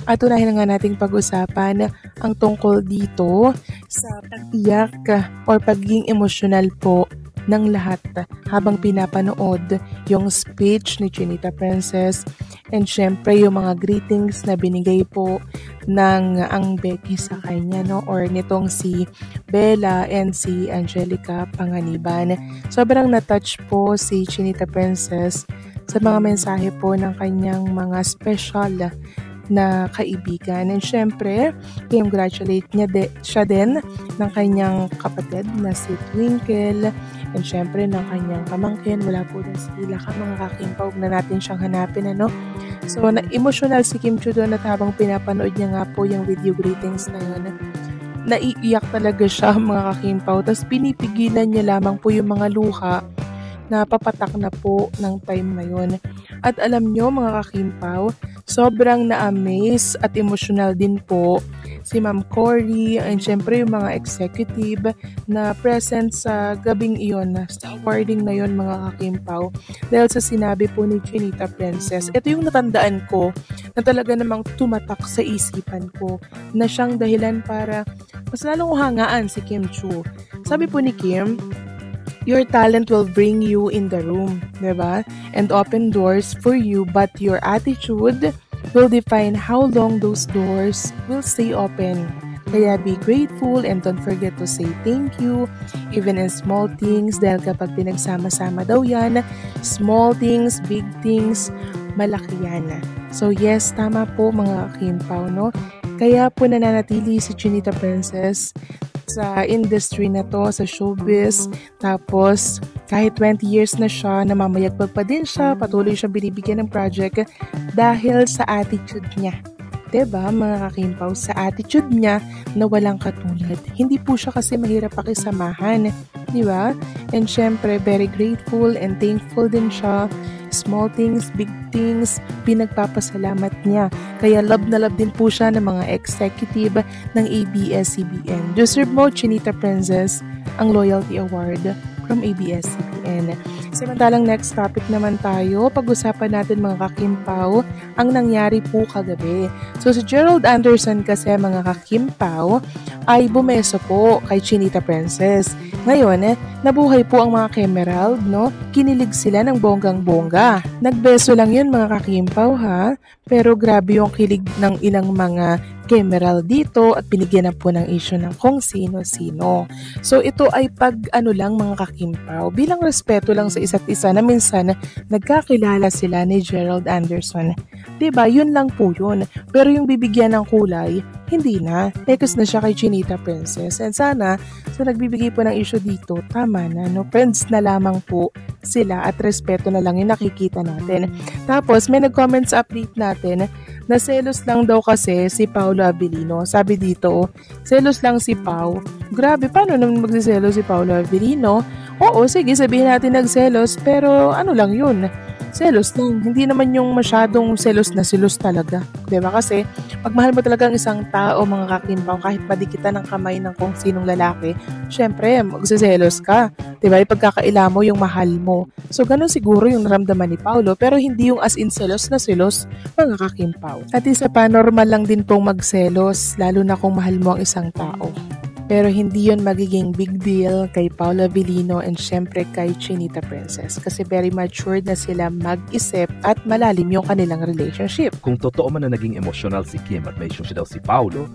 At unahin nga nating pag-usapan ang tungkol dito sa pag-iyak or pagiging emosyonal po ng lahat habang pinapanood yung speech ni Chinita Princess and syempre yung mga greetings na binigay po ng ang Becky sa kanya, no? Or nitong si Bella and si Angelica Panganiban. Sobrang na-touch po si Chinita Princess sa mga mensahe po ng kanyang mga special na kaibigan. And syempre, congratulate siya din ng kanyang kapatid na si Twinkle and syempre ng kanyang pamangkin. Wala po din sila mga kakimpaw na natin siyang hanapin, ano? So, na-emotional si Kim Chiu doon at habang pinapanood niya nga po yung video greetings na yun, naiiyak talaga siya mga kakimpaw. Tapos pinipigilan niya lamang po yung mga luha na papatak na po ng time na yun. At alam nyo mga kakimpaw, sobrang na-amaze at emotional din po si Ma'am Cory and syempre yung mga executive na present sa gabing iyon, sa awarding na yun mga kakimpaw. Dahil sa sinabi po ni Chinita Princess, ito yung natandaan ko na talaga namang tumatak sa isipan ko na siyang dahilan para mas lalong hangaan si Kim Chiu. Sabi po ni Kim, your talent will bring you in the room, diba? And open doors for you, but your attitude will define how long those doors will stay open. Kaya be grateful and don't forget to say thank you, even in small things, dahil kapag pinagsama-sama daw yan, small things, big things, malaki yan. So yes, tama po mga kakimpaw, no? Kaya po nananatili si Chinita Princess sa industry na to, sa showbiz. Tapos, kahit 20 years na siya, namamayagpag pa din siya, patuloy siya binibigyan ng project dahil sa attitude niya. Diba, mga kakimpaw, sa attitude niya na walang katulad. Hindi po siya kasi mahirap pakisamahan. Diba? And syempre, very grateful and thankful din siya. Small things, big things, pinagpapasalamat niya. Kaya love na love din po siya ng mga executive ng ABS-CBN. Deserve mo, Chinita Princess, ang Loyalty Award from ABS-CBN. Samantalang next topic naman tayo, pag-usapan natin mga kakimpaw, ang nangyari po kagabi. So si Gerald Anderson kasi mga kakimpaw ay bumeso po kay Chinita Princess. Ngayon, nabuhay po ang mga Kemerald, no? Kinilig sila ng bonggang-bongga. Nagbeso lang yun mga kakimpaw ha, pero grabe yung kilig ng ilang mga Kemerald dito at binigyan na po ng issue ng kung sino-sino. So ito ay pag-ano lang mga kakimpaw, bilang respeto lang sa isa't isa na minsan nagkakilala sila ni Gerald Anderson. Diba? Yun lang po yun. Pero yung bibigyan ng kulay, hindi na. Ekos na siya kay Chinita Princess. And sana, sa nagbibigay po ng issue dito, tama na, no? Friends na lamang po sila at respeto na lang yung nakikita natin. Tapos, may nag-comments update natin na selos lang daw kasi si Paolo Abilino. Sabi dito, selos lang si Pau. Grabe, paano naman magsiselos si Paolo Abilino? Oo, sige, sabihin natin nagselos, pero ano lang yun? Selos lang. Hindi naman yung masyadong selos na selos talaga. Diba? Kasi, pag mahal mo talaga ang isang tao, mga kakimpaw, kahit padikitan ng kamay ng kung sinong lalaki, syempre, magsiselos ka. Diba? Ipagkakaila mo yung mahal mo. So, ganun siguro yung naramdaman ni Paulo, pero hindi yung as in selos na selos, mga kakimpaw. At isa pa, normal lang din pong magselos, lalo na kung mahal mo ang isang tao. Pero hindi yun magiging big deal kay Paolo Abilino and syempre kay Chinita Princess kasi very matured na sila mag-isip at malalim yung kanilang relationship. Kung totoo man na naging emotional si Kim at may issue siya daw si Paolo,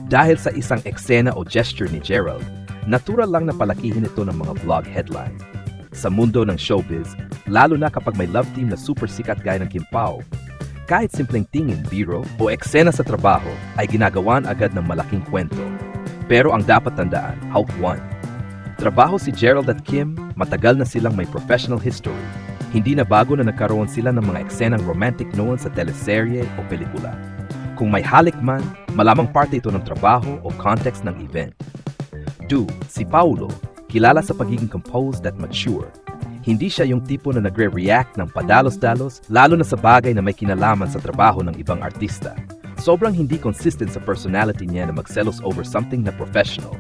dahil sa isang eksena o gesture ni Gerald, natural lang na palakihin ito ng mga vlog headline. Sa mundo ng showbiz, lalo na kapag may love team na super sikat gaya ng Kim Pao, kahit simpleng tingin, biro o eksena sa trabaho ay ginagawan agad ng malaking kwento. Pero ang dapat tandaan, Hawk 1. Trabaho si Gerald at Kim, matagal na silang may professional history. Hindi na bago na nagkaroon sila ng mga eksenang romantic noon sa teleserye o pelikula. Kung may halik man, malamang parte ito ng trabaho o context ng event. 2. Si Paulo, kilala sa pagiging composed at mature. Hindi siya yung tipo na nagre-react ng padalos-dalos, lalo na sa bagay na may kinalaman sa trabaho ng ibang artista. Sobrang hindi consistent sa personality niya na magselos over something na professional.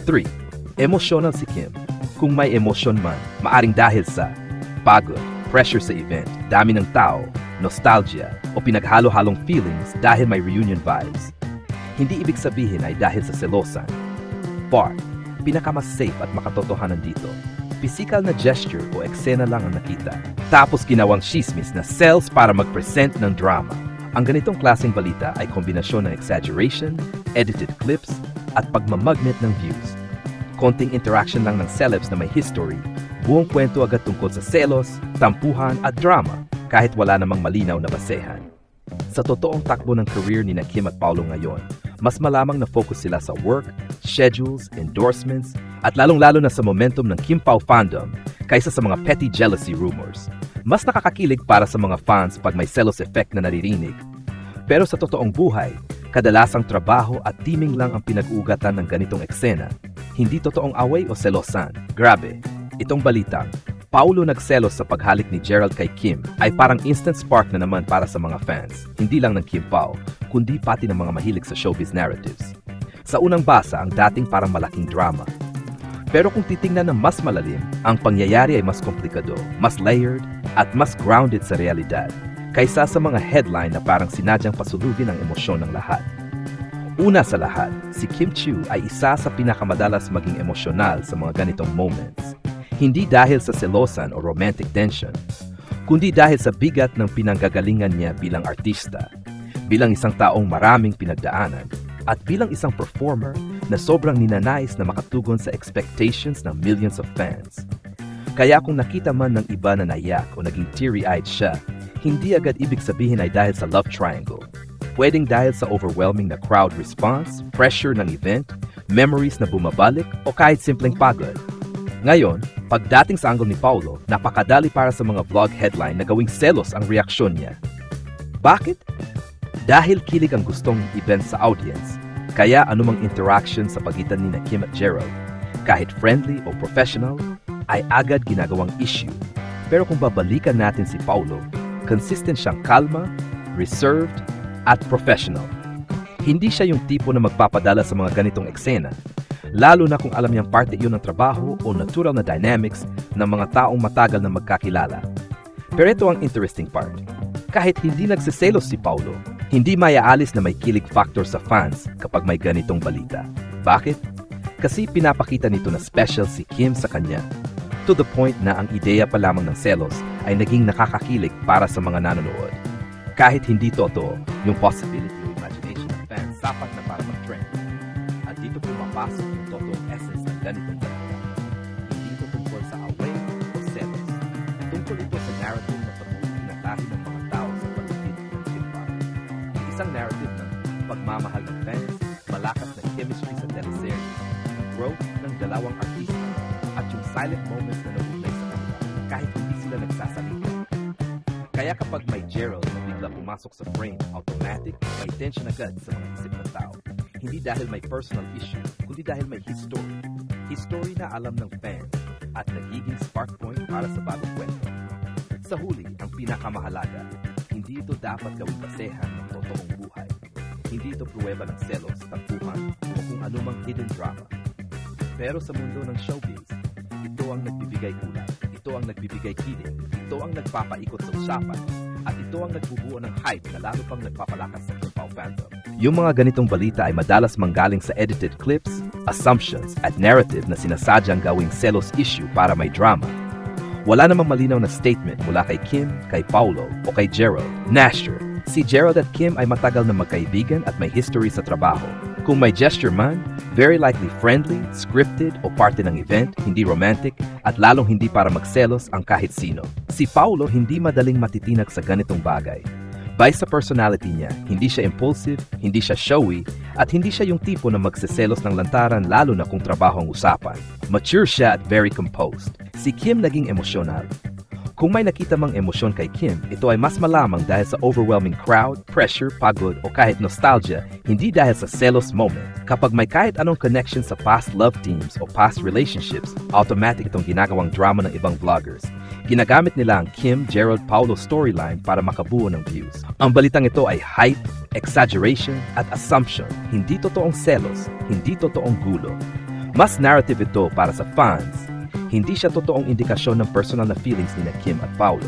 3. Emotional si Kim. Kung may emosyon man, maaring dahil sa pagod, pressure sa event, dami ng tao, nostalgia, o pinaghalo-halong feelings dahil may reunion vibes. Hindi ibig sabihin ay dahil sa selosan. Part, pinakamas safe at makatotohanan dito. Physical na gesture o eksena lang ang nakita. Tapos ginawang chismis na sells para mag-present ng drama. Ang ganitong klaseng balita ay kombinasyon ng exaggeration, edited clips, at pagmamagnet ng views. Konting interaction lang ng celebs na may history, buong kwento agad tungkol sa selos, tampuhan at drama kahit wala namang malinaw na basehan. Sa totoong takbo ng career ni Kim at Paulo ngayon, mas malamang na focus sila sa work, schedules, endorsements, at lalong-lalo na sa momentum ng Kim Pao fandom kaysa sa mga petty jealousy rumors. Mas nakakakilig para sa mga fans pag may selos effect na naririnig. Pero sa totoong buhay, kadalasang trabaho at teaming lang ang pinag-ugatan ng ganitong eksena. Hindi totoong away o selosan. Grabe, itong balitang, Paulo nagselos sa paghalik ni Gerald kay Kim ay parang instant spark na naman para sa mga fans, hindi lang ng Kim Pao, kundi pati ng mga mahilig sa showbiz narratives. Sa unang basa, ang dating parang malaking drama. Pero kung titingnan ng mas malalim, ang pangyayari ay mas komplikado, mas layered, at mas grounded sa realidad, kaysa sa mga headline na parang sinadyang pasulugin ang emosyon ng lahat. Una sa lahat, si Kim Chiu ay isa sa pinakamadalas maging emosyonal sa mga ganitong moments. Hindi dahil sa selosan o romantic tension, kundi dahil sa bigat ng pinanggagalingan niya bilang artista, bilang isang taong maraming pinagdaanan, at bilang isang performer na sobrang ninanais na makatugon sa expectations ng millions of fans. Kaya kung nakita man ng iba na naiyak o naging teary-eyed siya, hindi agad ibig sabihin ay dahil sa love triangle. Pwedeng dahil sa overwhelming na crowd response, pressure ng event, memories na bumabalik, o kahit simpleng pagod. Ngayon, pagdating sa angle ni Paulo, napakadali para sa mga vlog headline na gawing selos ang reaksyon niya. Bakit? Dahil kilig ang gustong event sa audience, kaya anumang interaction sa pagitan ni Kim at Gerald, kahit friendly o professional, ay agad ginagawang issue. Pero kung babalikan natin si Paulo, consistent siyang kalma, reserved, at professional. Hindi siya yung tipo na magpapadala sa mga ganitong eksena, lalo na kung alam niyang parte iyon ng trabaho o natural na dynamics ng mga taong matagal na magkakilala. Pero ito ang interesting part. Kahit hindi nagsiselos si Paulo, hindi mayaalis na may kilig factor sa fans kapag may ganitong balita. Bakit? Kasi pinapakita nito na special si Kim sa kanya. To the point na ang ideya pa lamang ng selos ay naging nakakakilig para sa mga nanonood. Kahit hindi totoo, yung possibility o imagination ng fans sapat na para mag-trend. At dito pumapasok yung totoong essence ng ganitong balita. Hindi ito tungkol sa away o selos. Tungkol ito sa narrative na pag-uunatahin ng mga tao sa paligid ng Kim Pao. Isang narrative ng pagmamahal ng fans, malakas na chemistry sa teleserye, growth ng dalawang artista, at yung silent moments na nabublay sa kanila kahit hindi sila nagsasalita. Kaya kapag may Gerald na bigla pumasok sa frame, automatic, may tension agad sa mga isip ng tao. Hindi dahil may personal issue, kundi dahil may history. History na alam ng fans at nagiging spark point para sa bagong kwento. Sa huli, ang pinakamahalaga, hindi ito dapat gawing basehan ng totoong buhay. Hindi ito pruweba ng selos, tampuhan, o kung anumang hidden drama. Pero sa mundo ng showbiz, ito ang nagbibigay kulay, ito ang nagbibigay kilig, ito ang nagpapaikot sa usapan, at ito ang nagbubuo ng hype na lalo pang nagpapalakas sa Kim Pao fandom. Yung mga ganitong balita ay madalas manggaling sa edited clips, assumptions, at narrative na sinasadyang gawing selos issue para may drama. Wala namang malinaw na statement mula kay Kim, kay Paulo, o kay Gerald. Nasher, si Gerald at Kim ay matagal na magkaibigan at may history sa trabaho. Kung may gesture man, very likely friendly, scripted o parte ng event, hindi romantic, at lalong hindi para magselos ang kahit sino. Si Paulo hindi madaling matitinag sa ganitong bagay. Base sa personality niya, hindi siya impulsive, hindi siya showy, at hindi siya yung tipo na magseselos ng lantaran lalo na kung trabaho ang usapan. Mature siya at very composed. Si Kim naging emosyonal. Kung may nakita mang emosyon kay Kim, ito ay mas malamang dahil sa overwhelming crowd, pressure, pagod o kahit nostalgia, hindi dahil sa selos moment. Kapag may kahit anong connection sa past love teams o past relationships, automatic itong ginagawang drama ng ibang vloggers. Ginagamit nila ang Kim, Gerald, Paulo storyline para makabuo ng views. Ang balitang ito ay hype, exaggeration, at assumption. Hindi totoong selos, hindi totoong gulo. Mas narrative ito para sa fans, Hindi siya totoong indikasyon ng personal na feelings ni Kim at Paulo.